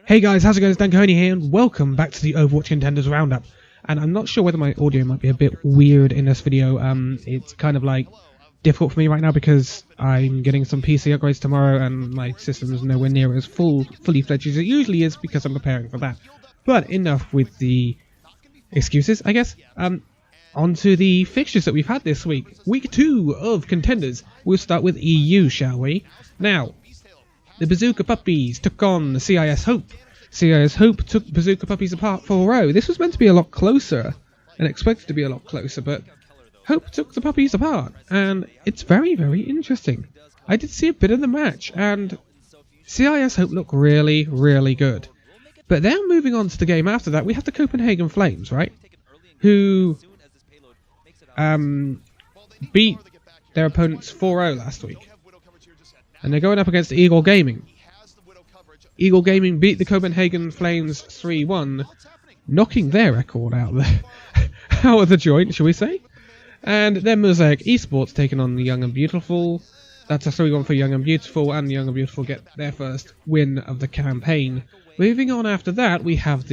Hey guys, how's it going? It's Danconia here, and welcome back to the Overwatch Contenders Roundup. And I'm not sure whether my audio might be a bit weird in this video. It's kind of like difficult for me right now because I'm getting some PC upgrades tomorrow, and my system is nowhere near as fully fledged as it usually is because I'm preparing for that. But enough with the excuses, I guess. On to the fixtures that we've had this week. Week 2 of Contenders. We'll start with EU, shall we? Now, the Bazooka Puppies took on the CIS Hope. CIS Hope took Bazooka Puppies apart 4-0. This was meant to be a lot closer, and expected to be a lot closer, but Hope took the Puppies apart, and it's very, very interesting. I did see a bit of the match, and CIS Hope look really, really good. But then moving on to the game after that, we have the Copenhagen Flames, right? Who beat their opponents 4-0 last week. And they're going up against Eagle Gaming. Eagle Gaming beat the Copenhagen Flames 3-1, knocking their record out of the joint, shall we say. And then Mosaic Esports taking on the Young and Beautiful. That's a 3-1 for Young and Beautiful, and the Young and Beautiful get their first win of the campaign. Moving on after that, we have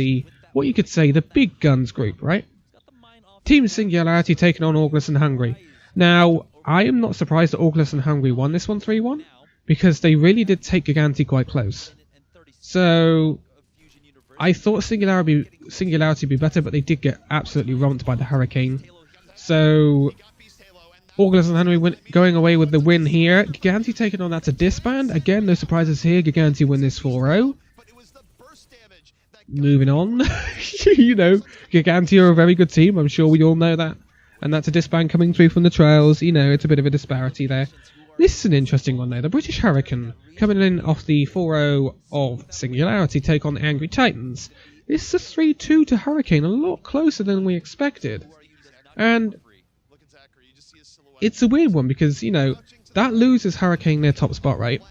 what you could say, the big guns group, right? Team Singularity taking on August and Hungary. Now, I am not surprised that August and Hungary won this one 3-1. Because they really did take Gigantii quite close. So I thought Singularity would be better, but they did get absolutely romped by the Hurricane. So August and Henry going away with the win here. Gigantii taking on that to disband. Again, no surprises here. Gigantii win this 4-0. Moving on. You know, Gigantii are a very good team. I'm sure we all know that. And that's a disband coming through from the trials. You know, it's a bit of a disparity there. This is an interesting one though. The British Hurricane coming in off the 4-0 of Singularity take on the Angry Titans. This is a 3-2 to Hurricane, a lot closer than we expected. And it's a weird one because, you know, that loses Hurricane their top spot, right?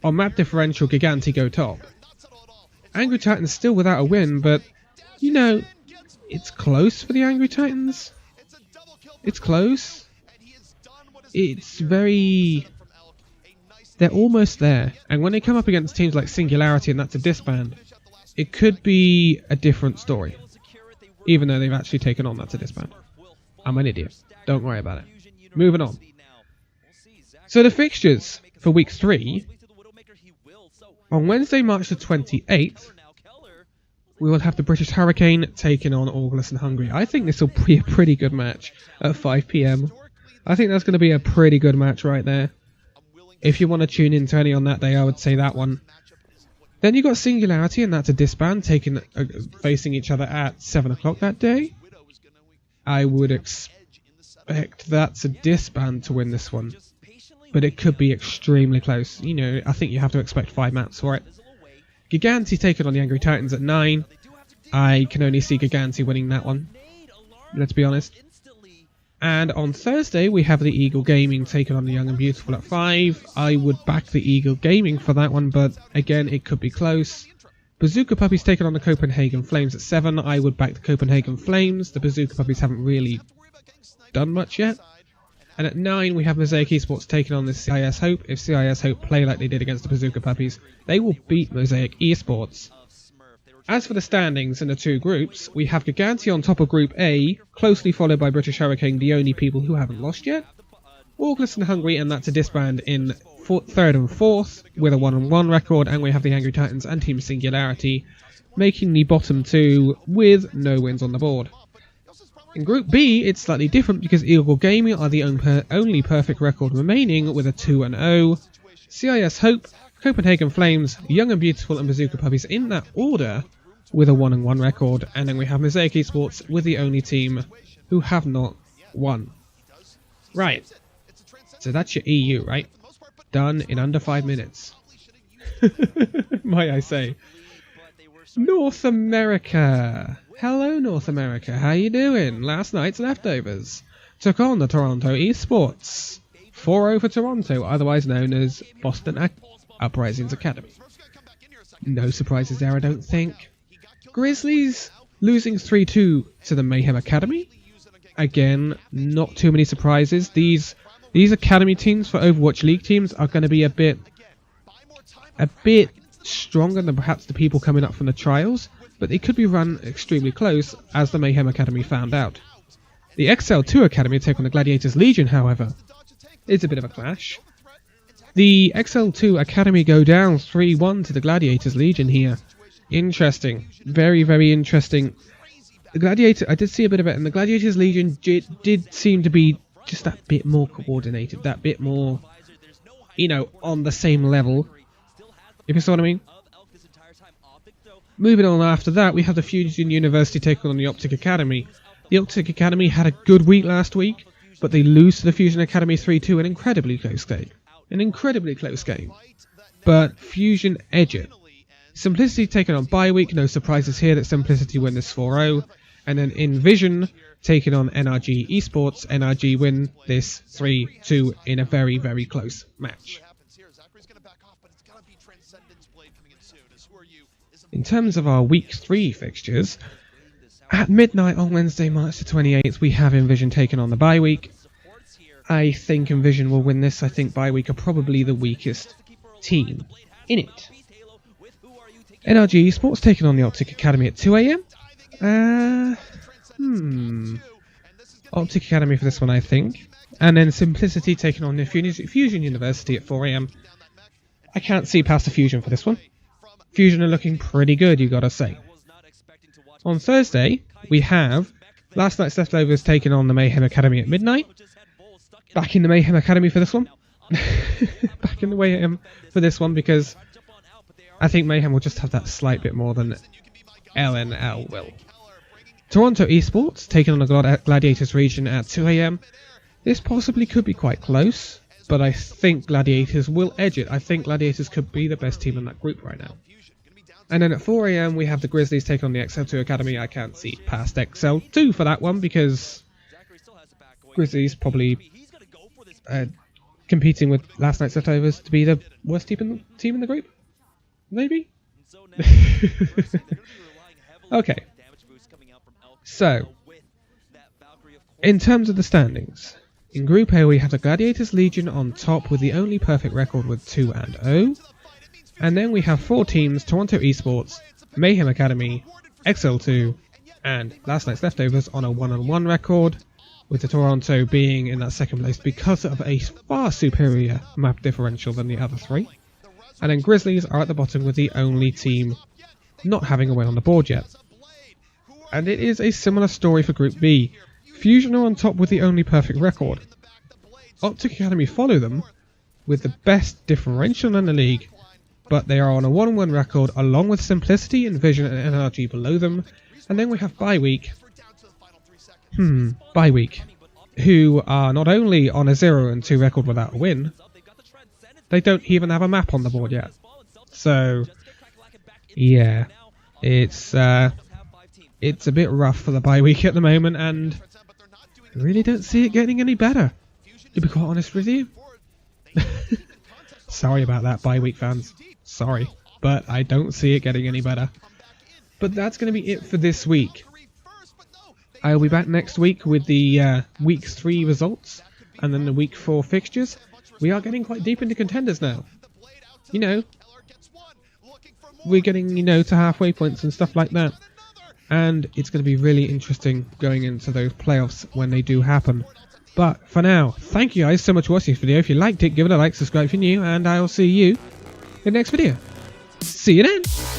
On map differential, Gigantii go top. Angry Titans still without a win, but, you know, it's close for the Angry Titans. It's close. It's very... They're almost there. And when they come up against teams like Singularity and that's a disband, it could be a different story. Even though they've actually taken on that's a disband. I'm an idiot. Don't worry about it. Moving on. So the fixtures for week 3. On Wednesday, March the 28th, we will have the British Hurricane taking on August and Hungary. I think this will be a pretty good match at 5 PM. I think that's going to be a pretty good match right there. If you want to tune into any on that day, I would say that one. Then you got Singularity, and that's a disband, facing each other at 7 o'clock that day. I would expect that's a disband to win this one. But it could be extremely close. You know, I think you have to expect 5 maps for it. Gigantii taking on the Angry Titans at 9. I can only see Gigantii winning that one. Let's be honest. And on Thursday, we have the Eagle Gaming taking on the Young and Beautiful at 5. I would back the Eagle Gaming for that one, but again, it could be close. Bazooka Puppies taking on the Copenhagen Flames at 7. I would back the Copenhagen Flames. The Bazooka Puppies haven't really done much yet. And at 9, we have Mosaic Esports taking on the CIS Hope. If CIS Hope play like they did against the Bazooka Puppies, they will beat Mosaic Esports. As for the standings in the two groups, we have Gigantii on top of Group A, closely followed by British Hurricane, the only people who haven't lost yet. August and Hungary, and that's a disband in 3rd and 4th, with a 1-1 record, and we have the Angry Titans and Team Singularity, making the bottom 2 with no wins on the board. In Group B, it's slightly different because Eagle Gaming are the only perfect record remaining with a 2-0. CIS Hope, Copenhagen Flames, Young and Beautiful and Bazooka Puppies in that order with a 1-1 record, and then we have Mosaic Esports with the only team who have not won. Right, so that's your EU, right? Done in under 5 minutes. Might I say. North America. Hello North America, how you doing? Last night's leftovers took on the Toronto Esports. 4-0 for Toronto, otherwise known as Boston Uprisings Academy. No surprises there, I don't think. Grizzlies losing 3-2 to the Mayhem Academy. Again, not too many surprises. These Academy teams for Overwatch League teams are going to be a bit stronger than perhaps the people coming up from the trials, but they could be run extremely close, as the Mayhem Academy found out. The XL2 Academy take on the Gladiators Legion, however. It's a bit of a clash. The XL2 Academy go down 3-1 to the Gladiators Legion here. Interesting. Very, very interesting. The Gladiator, I did see a bit of it, and the Gladiators Legion did seem to be just that bit more coordinated, that bit more, you know, on the same level, if you see what I mean. Moving on after that, we have the Fusion University taking on the Optic Academy. The Optic Academy had a good week last week, but they lose to the Fusion Academy 3-2, an incredibly close game. An incredibly close game. But Fusion edge it. Simplicity taking on bye week, no surprises here that Simplicity win this 4-0. And then Envision taking on NRG Esports. NRG win this 3-2 in a very, very close match. In terms of our Week 3 fixtures, at midnight on Wednesday, March the 28th, we have Envision taking on the bye week. I think Envision will win this. I think bye week are probably the weakest team in it. NRG Esports taking on the Optic Academy at 2 AM. Optic Academy for this one, I think. And then Simplicity taking on the Fusion University at 4 AM. I can't see past the Fusion for this one. Fusion are looking pretty good, you gotta say. On Thursday, we have last night's leftovers taking on the Mayhem Academy at midnight. Back in the Mayhem Academy for this one. Back in the Mayhem for this one, because I think Mayhem will just have that slight bit more than LNL will. Toronto Esports taking on the Gladiators region at 2 AM. This possibly could be quite close, but I think Gladiators will edge it. I think Gladiators could be the best team in that group right now. And then at 4 AM we have the Grizzlies taking on the XL2 Academy. I can't see past XL2 for that one, because Grizzlies probably competing with last night's leftovers to be the worst team in the group. Maybe? Okay. So, in terms of the standings, in Group A we have the Gladiators Legion on top with the only perfect record with 2-0. And then we have 4 teams: Toronto Esports, Mayhem Academy, XL2, and last night's leftovers on a 1-1 record, with the Toronto being in that second place because of a far superior map differential than the other 3. And then Grizzlies are at the bottom with the only team not having a win on the board yet. And it is a similar story for Group B. Fusion are on top with the only perfect record. Optic Academy follow them with the best differential in the league, but they are on a 1-1 record along with Simplicity, Envision and NRG below them. And then we have Bye Week, who are not only on a 0-2 record without a win, they don't even have a map on the board yet. So, yeah, it's a bit rough for the bye week at the moment, and I really don't see it getting any better, to be quite honest with you. Sorry about that, bye week fans. Sorry, but I don't see it getting any better. But that's going to be it for this week. I'll be back next week with the Week 3 results, and then the Week 4 fixtures. We are getting quite deep into contenders now. You know, we're getting, to halfway points and stuff like that. And it's going to be really interesting going into those playoffs when they do happen. But for now, thank you guys so much for watching this video. If you liked it, give it a like, subscribe if you're new, and I'll see you in the next video. See you then!